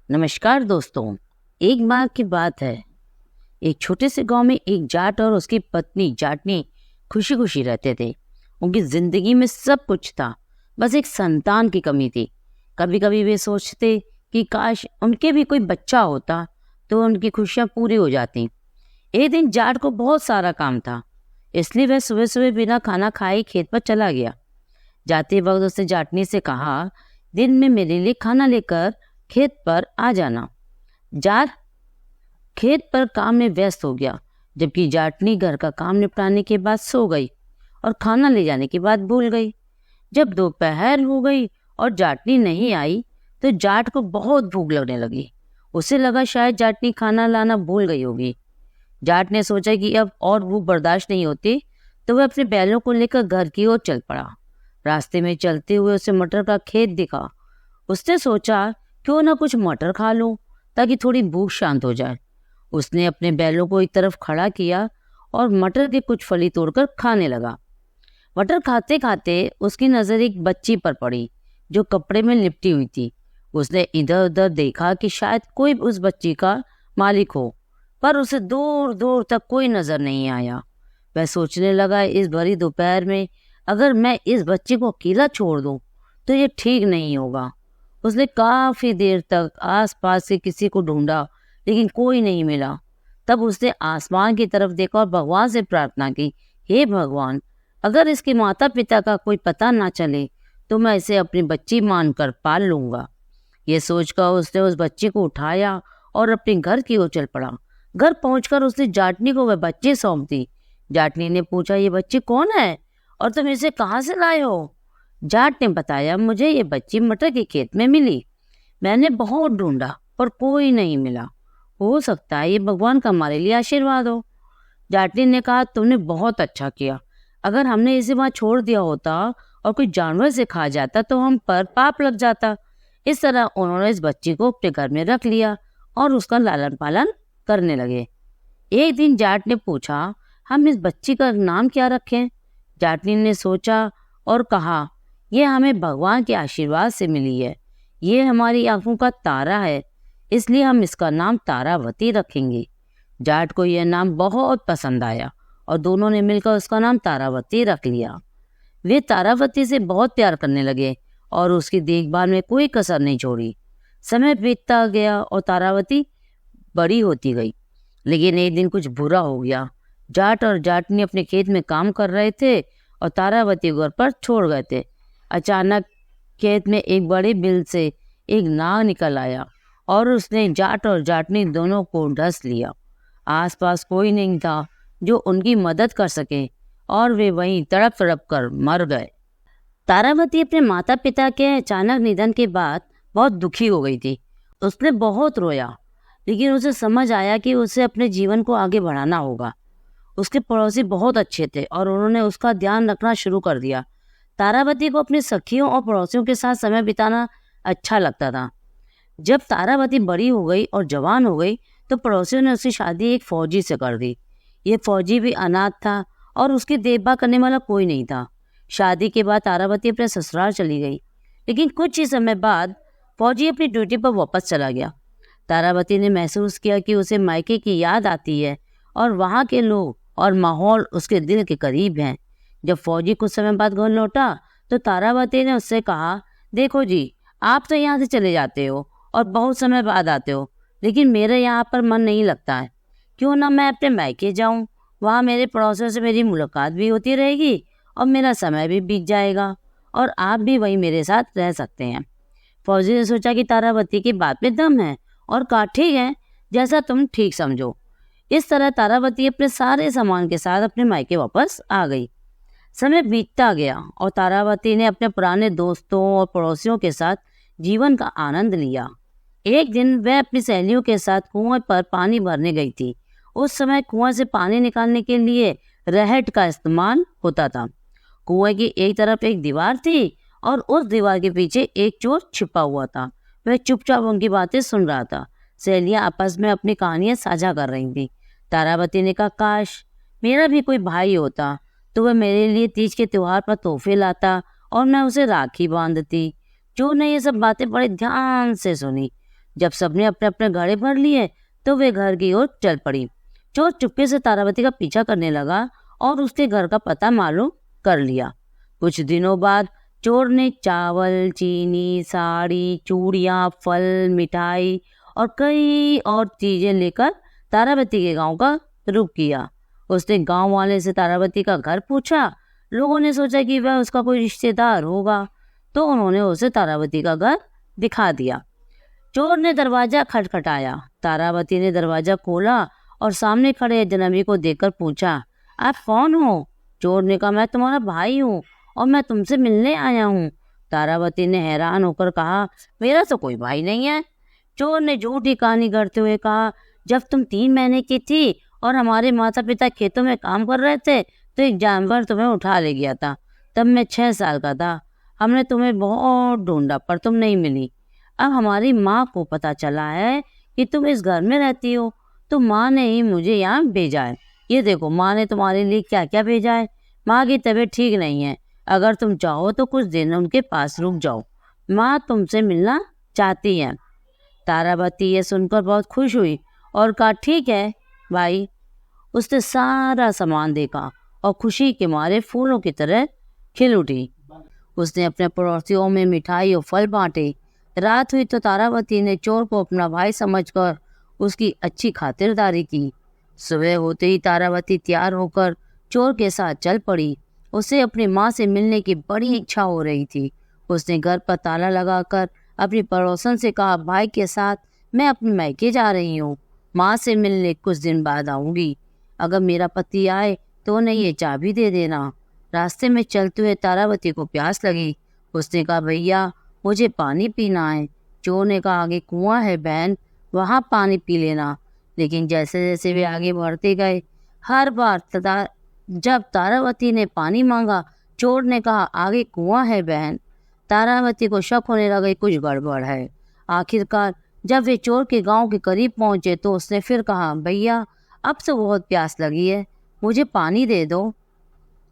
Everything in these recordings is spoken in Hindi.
नमस्कार दोस्तों। एक बार की बात है, एक छोटे से गांव में एक जाट और उसकी पत्नी जाटनी खुशी खुशी रहते थे। उनकी जिंदगी में सब कुछ था, बस एक संतान की कमी थी। कभी कभी वे सोचते कि काश उनके भी कोई बच्चा होता तो उनकी खुशियां पूरी हो जाती। एक दिन जाट को बहुत सारा काम था, इसलिए वह सुबह सुबह बिना खाना खाए खेत पर चला गया। जाते वक्त उसने जाटनी से कहा, दिन में मेरे लिए खाना लेकर खेत पर आ जाना। जाट खेत पर काम में व्यस्त हो गया, जबकि जाटनी घर का काम निपटाने के बाद सो गई और खाना ले जाने की बात भूल गई। जब दोपहर हो गई और जाटनी नहीं आई तो जाट को बहुत भूख लगने लगी। उसे लगा शायद जाटनी खाना लाना भूल गई होगी। जाट ने सोचा कि अब और भूख बर्दाश्त नहीं होती, तो वह अपने बैलों को लेकर घर की ओर चल पड़ा। रास्ते में चलते हुए उसे मटर का खेत दिखा। उसने सोचा, क्यों ना कुछ मटर खा लूं ताकि थोड़ी भूख शांत हो जाए। उसने अपने बैलों को एक तरफ खड़ा किया और मटर के कुछ फली तोड़कर खाने लगा। मटर खाते खाते उसकी नजर एक बच्ची पर पड़ी जो कपड़े में लिपटी हुई थी। उसने इधर उधर देखा कि शायद कोई उस बच्ची का मालिक हो, पर उसे दूर दूर तक कोई नजर नहीं आया। वह सोचने लगा, इस भरी दोपहर में अगर मैं इस बच्ची को अकेला छोड़ दूं तो ये ठीक नहीं होगा। उसने काफी देर तक आसपास से किसी को ढूंढा, लेकिन कोई नहीं मिला। तब उसने आसमान की तरफ देखा और भगवान से प्रार्थना की, हे भगवान, अगर इसके माता पिता का कोई पता ना चले तो मैं इसे अपनी बच्ची मानकर पाल लूंगा। ये सोचकर उसने उस बच्ची को उठाया और अपने घर की ओर चल पड़ा। घर पहुंचकर उसने जाटनी को वह बच्ची सौंप दी। जाटनी ने पूछा, ये बच्ची कौन है और तुम इसे कहाँ से लाए हो? जाट ने बताया, मुझे ये बच्ची मटर के खेत में मिली। मैंने बहुत ढूंढा पर कोई नहीं मिला। हो सकता है ये भगवान का हमारे लिए आशीर्वाद हो। जाटनी ने कहा, तुमने बहुत अच्छा किया। अगर हमने इसे वहां छोड़ दिया होता और कोई जानवर से खा जाता तो हम पर पाप लग जाता। इस तरह उन्होंने इस बच्ची को अपने घर में रख लिया और उसका लालन पालन करने लगे। एक दिन जाट ने पूछा, हम इस बच्ची का नाम क्या रखें? जाटनी ने सोचा और कहा, यह हमें भगवान के आशीर्वाद से मिली है। ये हमारी आंखों का तारा है, इसलिए हम इसका नाम तारावती रखेंगे। जाट को यह नाम बहुत पसंद आया और दोनों ने मिलकर उसका नाम तारावती रख लिया। वे तारावती से बहुत प्यार करने लगे और उसकी देखभाल में कोई कसर नहीं छोड़ी। समय बीतता गया और तारावती बड़ी होती गई, लेकिन एक दिन कुछ बुरा हो गया। जाट और जाटनी अपने खेत में काम कर रहे थे और तारावती घर पर छोड़ गए थे। अचानक खेत में एक बड़े बिल से एक नाग निकल आया और उसने जाट और जाटनी दोनों को डस लिया। आसपास कोई नहीं था जो उनकी मदद कर सके और वे वहीं तड़प तड़प कर मर गए। तारावती अपने माता पिता के अचानक निधन के बाद बहुत दुखी हो गई थी। उसने बहुत रोया, लेकिन उसे समझ आया कि उसे अपने जीवन को आगे बढ़ाना होगा। उसके पड़ोसी बहुत अच्छे थे और उन्होंने उसका ध्यान रखना शुरू कर दिया। तारावती को अपनी सखियों और पड़ोसियों के साथ समय बिताना अच्छा लगता था। जब तारावती बड़ी हो गई और जवान हो गई तो पड़ोसियों ने उसकी शादी एक फौजी से कर दी। ये फौजी भी अनाथ था और उसकी देखभाल करने वाला कोई नहीं था। शादी के बाद तारावती अपने ससुराल चली गई, लेकिन कुछ ही समय बाद फौजी अपनी ड्यूटी पर वापस चला गया। तारावती ने महसूस किया कि उसे मायके की याद आती है और वहाँ के लोग और माहौल उसके दिल के करीब हैं। जब फौजी कुछ समय बाद घर लौटा तो तारावती ने उससे कहा, देखो जी, आप तो यहाँ से चले जाते हो और बहुत समय बाद आते हो, लेकिन मेरे यहाँ पर मन नहीं लगता है। क्यों ना मैं अपने मायके जाऊँ? वहाँ मेरे पड़ोसियों से मेरी मुलाकात भी होती रहेगी और मेरा समय भी बीत जाएगा और आप भी वहीं मेरे साथ रह सकते हैं। फौजी ने सोचा कि तारावती की बात में दम है और कहा, ठीक है, जैसा तुम ठीक समझो। इस तरह तारावती अपने सारे सामान के साथ अपने मायके वापस आ गई। समय बीतता गया और तारावती ने अपने पुराने दोस्तों और पड़ोसियों के साथ जीवन का आनंद लिया। एक दिन वह अपनी सहेलियों के साथ कुएं पर पानी भरने गई थी। उस समय कुएं से पानी निकालने के लिए रहट का इस्तेमाल होता था। कुएं की एक तरफ एक दीवार थी और उस दीवार के पीछे एक चोर छिपा हुआ था। वह चुपचाप उनकी बातें सुन रहा था। सहेलियां आपस में अपनी कहानियां साझा कर रही थी। तारावती ने कहा, काश मेरा भी कोई भाई होता तो वह मेरे लिए तीज के त्योहार पर तोहफे लाता और मैं उसे राखी बांधती। चोर ने ये सब बातें बड़े ध्यान से सुनी। जब सबने अपने अपने घड़े भर लिए तो वे घर की ओर चल पड़ी। चोर चुपके से तारावती का पीछा करने लगा और उसके घर का पता मालूम कर लिया। कुछ दिनों बाद चोर ने चावल, चीनी, साड़ी, चूड़ियाँ, फल, मिठाई और कई और चीजें लेकर तारावती के गांव का रुख किया। उसने गांव वाले से तारावती का घर पूछा। लोगों ने सोचा कि वह उसका कोई रिश्तेदार होगा, तो उन्होंने उसे तारावती का घर दिखा दिया। चोर ने दरवाजा खटखटाया। तारावती ने दरवाजा खोला और सामने खड़े अजनबी को देखकर पूछा, आप कौन हो? चोर ने कहा, मैं तुम्हारा भाई हूँ और मैं तुमसे मिलने आया हूँ। तारावती ने हैरान होकर कहा, मेरा तो कोई भाई नहीं है। चोर ने झूठी कहानी गढ़ते हुए कहा, जब तुम 3 महीने की थी और हमारे माता पिता खेतों में काम कर रहे थे तो एक जानवर तुम्हें उठा ले गया था। तब मैं 6 साल का था। हमने तुम्हें बहुत ढूंढा पर तुम नहीं मिली। अब हमारी माँ को पता चला है कि तुम इस घर में रहती हो, तो माँ ने ही मुझे यहाँ भेजा है। ये देखो, माँ ने तुम्हारे लिए क्या क्या भेजा है। माँ की तबीयत ठीक नहीं है, अगर तुम चाहो तो कुछ दिन उनके पास रुक जाओ, माँ तुमसे मिलना चाहती है। तारावती ये सुनकर बहुत खुश हुई और कहा, ठीक है भाई। उसने सारा सामान देखा और खुशी के मारे फूलों की तरह खिल उठी। उसने अपने पड़ोसियों में मिठाई और फल बांटे। रात हुई तो तारावती ने चोर को अपना भाई समझकर उसकी अच्छी खातिरदारी की। सुबह होते ही तारावती तैयार होकर चोर के साथ चल पड़ी। उसे अपनी माँ से मिलने की बड़ी इच्छा हो रही थी। उसने घर पर ताला लगाकर अपनी पड़ोसन से कहा, भाई के साथ मैं अपने मायके जा रही हूँ, माँ से मिलने कुछ दिन बाद आऊँगी। अगर मेरा पति आए तो उन्हें ये चाबी दे देना। रास्ते में चलते हुए तारावती को प्यास लगी। उसने कहा, भैया मुझे पानी पीना है। चोर ने कहा, आगे कुआं है बहन, वहाँ पानी पी लेना। लेकिन जैसे जैसे वे आगे बढ़ते गए, हर बार जब तारावती ने पानी मांगा, चोर ने कहा, आगे कुआं है बहन। तारावती को शक होने लगा कुछ गड़बड़ है। आखिरकार जब वे चोर के गांव के करीब पहुंचे तो उसने फिर कहा, भैया अब तो बहुत प्यास लगी है, मुझे पानी दे दो।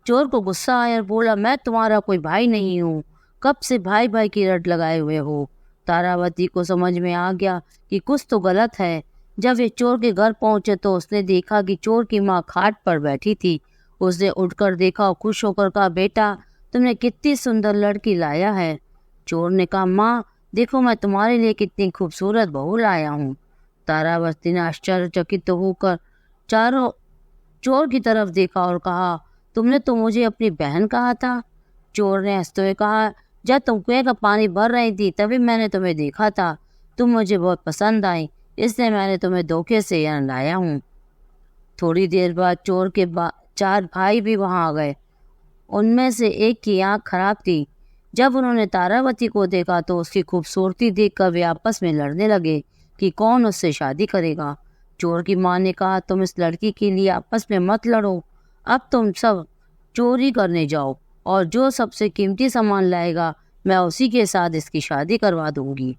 चोर को गुस्सा आया और बोला, मैं तुम्हारा कोई भाई नहीं हूँ, कब से भाई भाई की रट लगाए हुए हो। तारावती को समझ में आ गया कि कुछ तो गलत है। जब वे चोर के घर पहुंचे तो उसने देखा कि चोर की माँ खाट पर बैठी थी। उसने उठकर देखा और खुश होकर कहा, बेटा तुमने कितनी सुंदर लड़की लाया है। चोर ने कहा, माँ देखो मैं तुम्हारे लिए कितनी खूबसूरत बहू लाया हूँ। तारावती ने आश्चर्यचकित होकर चारों चोर की तरफ देखा और कहा, तुमने तो मुझे अपनी बहन कहा था। चोर ने हंसते हुए कहा, जब तुम कुएं का पानी भर रही थी तभी मैंने तुम्हें देखा था, तुम मुझे बहुत पसंद आई, इसलिए मैंने तुम्हें धोखे से यहाँ लाया हूँ। थोड़ी देर बाद चोर के 4 भाई भी वहाँ आ गए। उनमें से एक की आँख खराब थी। जब उन्होंने तारावती को देखा तो उसकी खूबसूरती देखकर वे आपस में लड़ने लगे कि कौन उससे शादी करेगा। चोर की माँ ने कहा, तुम इस लड़की के लिए आपस में मत लड़ो, अब तुम सब चोरी करने जाओ और जो सबसे कीमती सामान लाएगा मैं उसी के साथ इसकी शादी करवा दूंगी।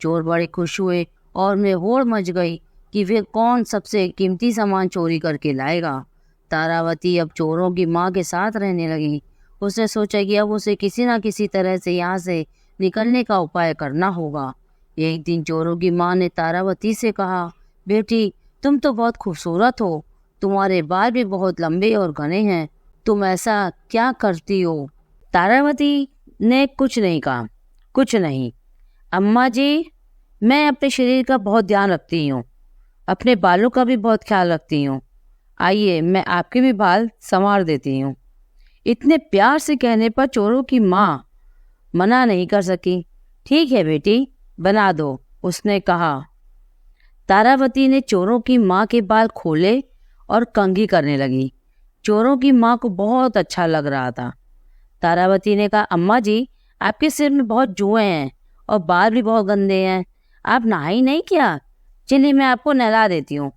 चोर बड़े खुश हुए और में होड़ मच गई कि वे कौन सबसे कीमती सामान चोरी करके लाएगा। तारावती अब चोरों की माँ के साथ रहने लगी। उसने सोचा कि अब उसे किसी न किसी तरह से यहाँ से निकलने का उपाय करना होगा। एक दिन चोरों की माँ ने तारावती से कहा, बेटी तुम तो बहुत खूबसूरत हो, तुम्हारे बाल भी बहुत लंबे और घने हैं, तुम ऐसा क्या करती हो? तारावती ने कुछ नहीं कहा। कुछ नहीं अम्मा जी, मैं अपने शरीर का बहुत ध्यान रखती हूँ, अपने बालों का भी बहुत ख्याल रखती हूँ, आइए मैं आपके भी बाल संवार देती हूँ। इतने प्यार से कहने पर चोरों की माँ मना नहीं कर सकी। ठीक है बेटी बना दो, उसने कहा। तारावती ने चोरों की माँ के बाल खोले और कंघी करने लगी। चोरों की माँ को बहुत अच्छा लग रहा था। तारावती ने कहा, अम्मा जी आपके सिर में बहुत जुएं हैं और बाल भी बहुत गंदे हैं, आप नहाई नहीं क्या? चलिए मैं आपको नहला देती हूँ।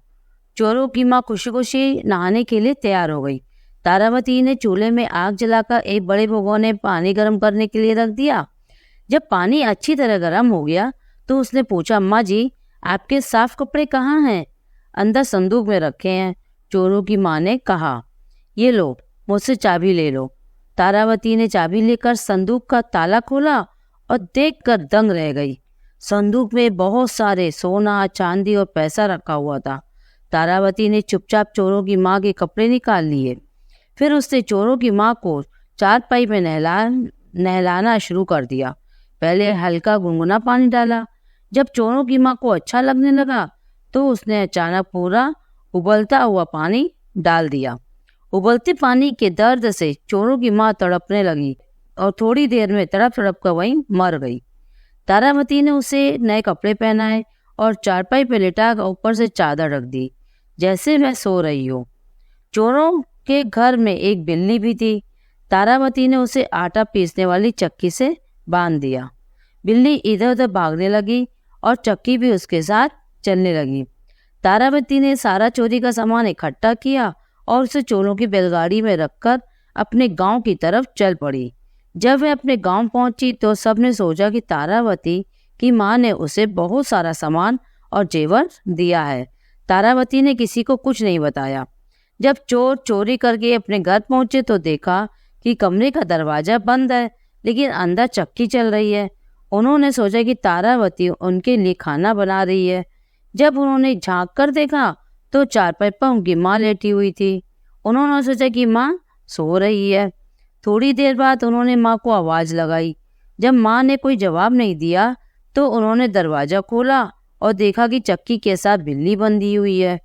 चोरों की माँ खुशी खुशी नहाने के लिए तैयार हो गई। तारावती ने चूल्हे में आग जलाकर एक बड़े भगोने में पानी गर्म करने के लिए रख दिया। जब पानी अच्छी तरह गर्म हो गया तो उसने पूछा, अम्मा जी आपके साफ कपड़े कहाँ हैं? अंदर संदूक में रखे हैं, चोरों की माँ ने कहा। ये लो मुझसे चाबी ले लो। तारावती ने चाबी लेकर संदूक का ताला खोला और देखकर दंग रह गई। संदूक में बहुत सारे सोना, चांदी और पैसा रखा हुआ था। तारावती ने चुपचाप चोरों की माँ के कपड़े निकाल लिए। फिर उसने चोरों की माँ को चारपाई में नहलाना शुरू कर दिया। पहले हल्का गुनगुना पानी डाला। जब चोरों की माँ को अच्छा लगने लगा तो उसने अचानक पूरा उबलता हुआ पानी डाल दिया। उबलते पानी के दर्द से चोरों की माँ तड़पने लगी और थोड़ी देर में तड़प तड़प कर वहीं मर गई। तारावती ने उसे नए कपड़े पहनाए और चारपाई पे लिटा कर ऊपर से चादर रख दी, जैसे वह सो रही हो। चोरों के घर में एक बिल्ली भी थी। तारावती ने उसे आटा पीसने वाली चक्की से बांध दिया। बिल्ली इधर उधर भागने लगी और चक्की भी उसके साथ चलने लगी। तारावती ने सारा चोरी का सामान इकट्ठा किया और उसे चोरों की बैलगाड़ी में रखकर अपने गांव की तरफ चल पड़ी। जब वह अपने गांव पहुंची तो सबने सोचा कि तारावती की माँ ने उसे बहुत सारा सामान और जेवर दिया है। तारावती ने किसी को कुछ नहीं बताया। जब चोर चोरी करके अपने घर पहुंचे तो देखा कि कमरे का दरवाजा बंद है, लेकिन अंदर चक्की चल रही है। उन्होंने सोचा कि तारावती उनके लिए खाना बना रही है। जब उन्होंने झांक कर देखा तो चारपाई पर उनकी माँ लेटी हुई थी। उन्होंने सोचा कि माँ सो रही है। थोड़ी देर बाद उन्होंने माँ को आवाज़ लगाई। जब माँ ने कोई जवाब नहीं दिया तो उन्होंने दरवाज़ा खोला और देखा कि चक्की के साथ बिल्ली बंधी हुई है।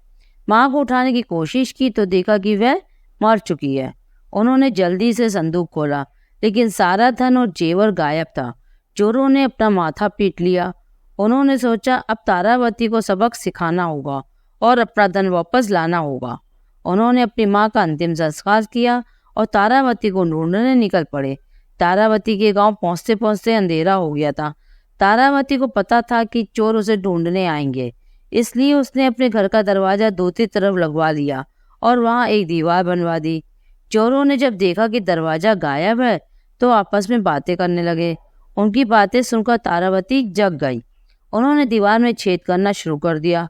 माँ को उठाने की कोशिश की तो देखा कि वह मर चुकी है। उन्होंने जल्दी से संदूक खोला, लेकिन सारा धन और जेवर गायब था। चोरों ने अपना माथा पीट लिया। उन्होंने सोचा अब तारावती को सबक सिखाना होगा और अपना धन वापस लाना होगा। उन्होंने अपनी माँ का अंतिम संस्कार किया और तारावती को ढूंढने निकल पड़े। तारावती के गांव पहुंचते पहुंचते अंधेरा हो गया था। तारावती को पता था कि चोर उसे ढूंढने आएंगे, इसलिए उसने अपने घर का दरवाजा दूसरी तरफ लगवा लिया और वहां एक दीवार बनवा दी। चोरों ने जब देखा कि दरवाजा गायब है तो आपस में बातें करने लगे। उनकी बातें सुनकर तारावती जग गई। उन्होंने दीवार में छेद करना शुरू कर दिया।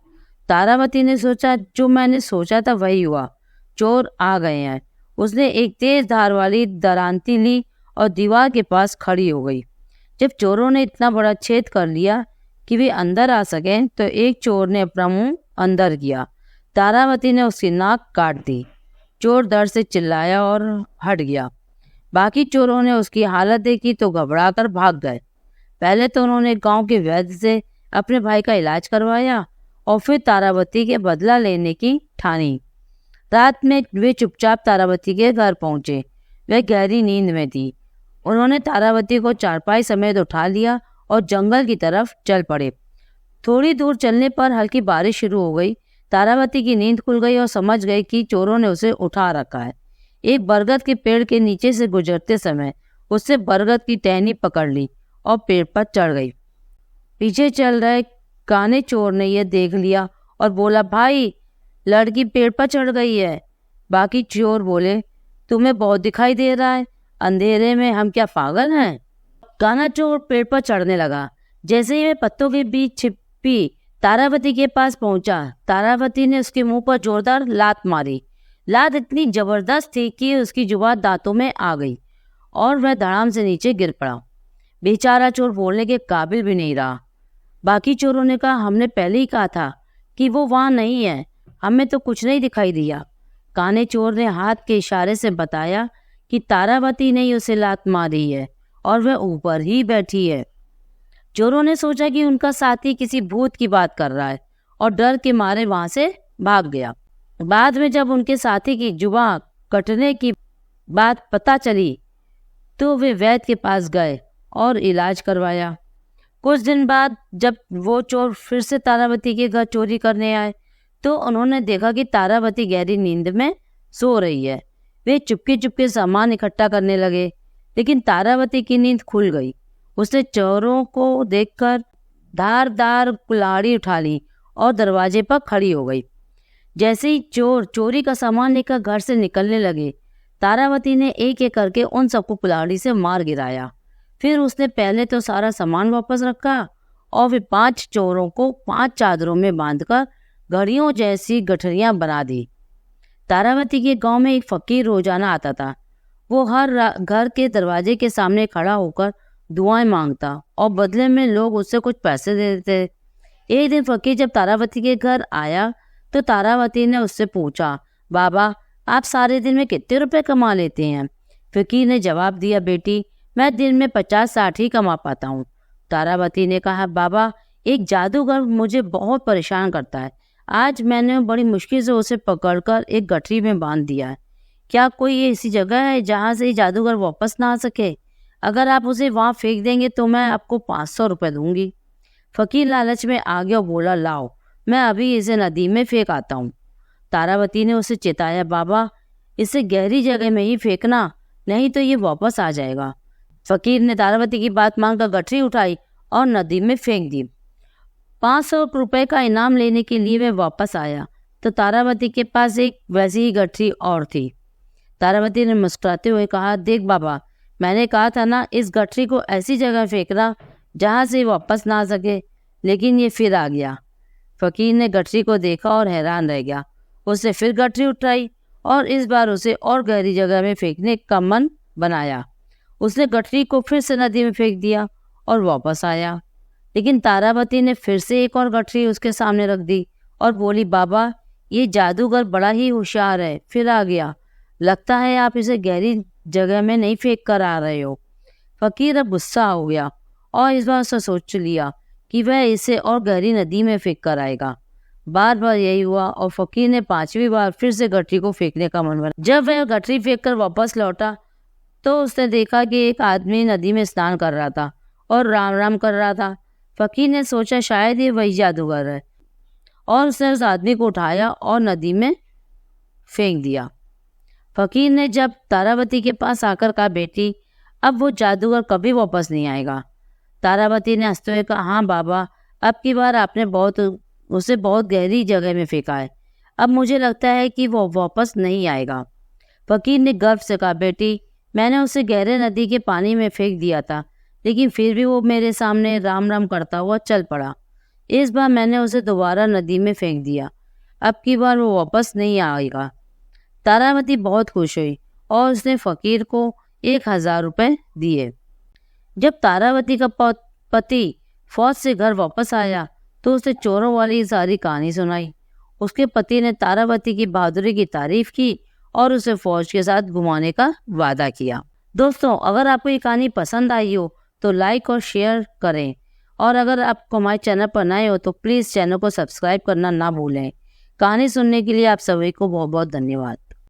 तारावती ने सोचा जो मैंने सोचा था वही हुआ, चोर आ गए हैं। उसने एक तेज धार वाली दरांती ली और दीवार के पास खड़ी हो गई। जब चोरों ने इतना बड़ा छेद कर लिया कि वे अंदर आ सकें तो एक चोर ने अपना मुंह अंदर किया। तारावती ने उसकी नाक काट दी। चोर डर से चिल्लाया और हट गया। बाकी चोरों ने उसकी हालत देखी तो घबराकर भाग गए। पहले तो उन्होंने गांव के वैद्य से अपने भाई का इलाज करवाया और फिर तारावती के बदला लेने की ठानी। रात में वे चुपचाप तारावती के घर पहुंचे। वह गहरी नींद में थी। उन्होंने तारावती को चारपाई समेत उठा लिया और जंगल की तरफ चल पड़े। थोड़ी दूर चलने पर हल्की बारिश शुरू हो गई। तारावती की नींद खुल गई और समझ गई कि चोरों ने उसे उठा रखा है। एक बरगद के पेड़ के नीचे से गुजरते समय उससे बरगद की टहनी पकड़ ली और पेड़ पर चढ़ गई। पीछे चल रहे काने चोर ने यह देख लिया और बोला, भाई लड़की पेड़ पर चढ़ गई है। बाकी चोर बोले, तुम्हें बहुत दिखाई दे रहा है, अंधेरे में हम क्या पागल हैं? काना चोर पेड़ पर चढ़ने लगा। जैसे ही वह पत्तों के बीच छिपी तारावती के पास पहुंचा, तारावती ने उसके मुंह पर जोरदार लात मारी। लात इतनी जबरदस्त थी कि उसकी जुबान दांतों में आ गई और वह धड़ाम से नीचे गिर पड़ा। बेचारा चोर बोलने के काबिल भी नहीं रहा। बाकी चोरों ने कहा, हमने पहले ही कहा था कि वो वहाँ नहीं है, हमें तो कुछ नहीं दिखाई दिया। काने चोर ने हाथ के इशारे से बताया कि तारावती ने ही उसे लात मारी है और वह ऊपर ही बैठी है। चोरों ने सोचा कि उनका साथी किसी भूत की बात कर रहा है और डर के मारे वहां से भाग गया। बाद में जब उनके साथी की जुबान कटने की बात पता चली तो वे वैद्य के पास गए और इलाज करवाया। कुछ दिन बाद जब वो चोर फिर से तारावती के घर चोरी करने आए तो उन्होंने देखा कि तारावती गहरी नींद में सो रही है। वे चुपके चुपके सामान इकट्ठा करने लगे, लेकिन तारावती की नींद खुल गई। उसने चोरों को देखकर धारदार कुल्हाड़ी उठा ली और दरवाजे पर खड़ी हो गई। जैसे ही चोर चोरी का सामान लेकर घर से निकलने लगे, तारावती ने एक एक करके उन सबको कुल्हाड़ी से मार गिराया। फिर उसने पहले तो सारा सामान वापस रखा और फिर 5 चोरों को 5 चादरों में बांधकर घड़ियों जैसी गठरियां बना दी। तारावती के गांव में एक फकीर रोजाना आता था। वो हर घर के दरवाजे के सामने खड़ा होकर दुआएं मांगता और बदले में लोग उससे कुछ पैसे दे देते। एक दिन फकीर जब तारावती के घर आया तो तारावती ने उससे पूछा, बाबा आप सारे दिन में कितने रुपए कमा लेते हैं? फकीर ने जवाब दिया, बेटी मैं दिन में 50-60 ही कमा पाता हूँ। तारावती ने कहा, बाबा एक जादूगर मुझे बहुत परेशान करता है। आज मैंने बड़ी मुश्किल से उसे पकड़कर एक गठरी में बांध दिया है। क्या कोई ऐसी जगह है जहाँ से ये जादूगर वापस ना आ सके? अगर आप उसे वहाँ फेंक देंगे तो मैं आपको 500 रुपये दूंगी। फकीर लालच में आ गया और बोला, लाओ मैं अभी इसे नदी में फेंक आता हूँ। तारावती ने उसे चिताया, बाबा इसे गहरी जगह में ही फेंकना, नहीं तो ये वापस आ जाएगा। फकीर ने तारावती की बात मानकर गठरी उठाई और नदी में फेंक दी। 500 रुपये का इनाम लेने के लिए वह वापस आया तो तारावती के पास एक वैसी ही गठरी और थी। तारावती ने मुस्कुराते हुए कहा, देख बाबा मैंने कहा था ना, इस गठरी को ऐसी जगह फेंकना जहाँ से वापस ना आ सके, लेकिन ये फिर आ गया। फकीर ने गठरी को देखा और हैरान रह गया। उसने फिर गठरी उठाई और इस बार उसे और गहरी जगह में फेंकने का मन बनाया। उसने गठरी को फिर से नदी में फेंक दिया और वापस आया, लेकिन तारावती ने फिर से एक और गठरी उसके सामने रख दी और बोली, बाबा ये जादूगर बड़ा ही होशियार है, फिर आ गया। लगता है आप इसे गहरी जगह में नहीं फेंक कर आ रहे हो। फकीर अब गुस्सा हो गया और इस बार उसने सोच लिया कि वह इसे और गहरी नदी में फेंक कर आएगा। बार बार यही हुआ और फकीर ने 5वीं बार फिर से गठरी को फेंकने का मन बना। जब वह गठरी फेंक कर वापस लौटा तो उसने देखा कि एक आदमी नदी में स्नान कर रहा था और राम राम कर रहा था। फकीर ने सोचा शायद ये वही जादूगर है और उसने उस आदमी को उठाया और नदी में फेंक दिया। फकीर ने जब तारावती के पास आकर कहा, बेटी अब वो जादूगर कभी वापस नहीं आएगा। तारावती ने हंसते हुए कहा, हाँ बाबा अब की बार आपने उसे बहुत गहरी जगह में फेंका है, अब मुझे लगता है कि वो वापस नहीं आएगा। फकीर ने गर्व से कहा, बेटी मैंने उसे गहरे नदी के पानी में फेंक दिया था, लेकिन फिर भी वो मेरे सामने राम राम करता हुआ चल पड़ा। इस बार मैंने उसे दोबारा नदी में फेंक दिया, अब की बार वो वापस नहीं आएगा। तारावती बहुत खुश हुई और उसने फकीर को 1000 रुपये दिए। जब तारावती का पति फौज से घर वापस आया तो उसने चोरों वाली सारी कहानी सुनाई। उसके पति ने तारावती की बहादुरी की तारीफ की और उसे फौज के साथ घुमाने का वादा किया। दोस्तों अगर आपको ये कहानी पसंद आई हो तो लाइक और शेयर करें, और अगर आपको हमारे चैनल पर नए हो तो प्लीज़ चैनल को सब्सक्राइब करना ना भूलें। कहानी सुनने के लिए आप सभी को बहुत बहुत धन्यवाद।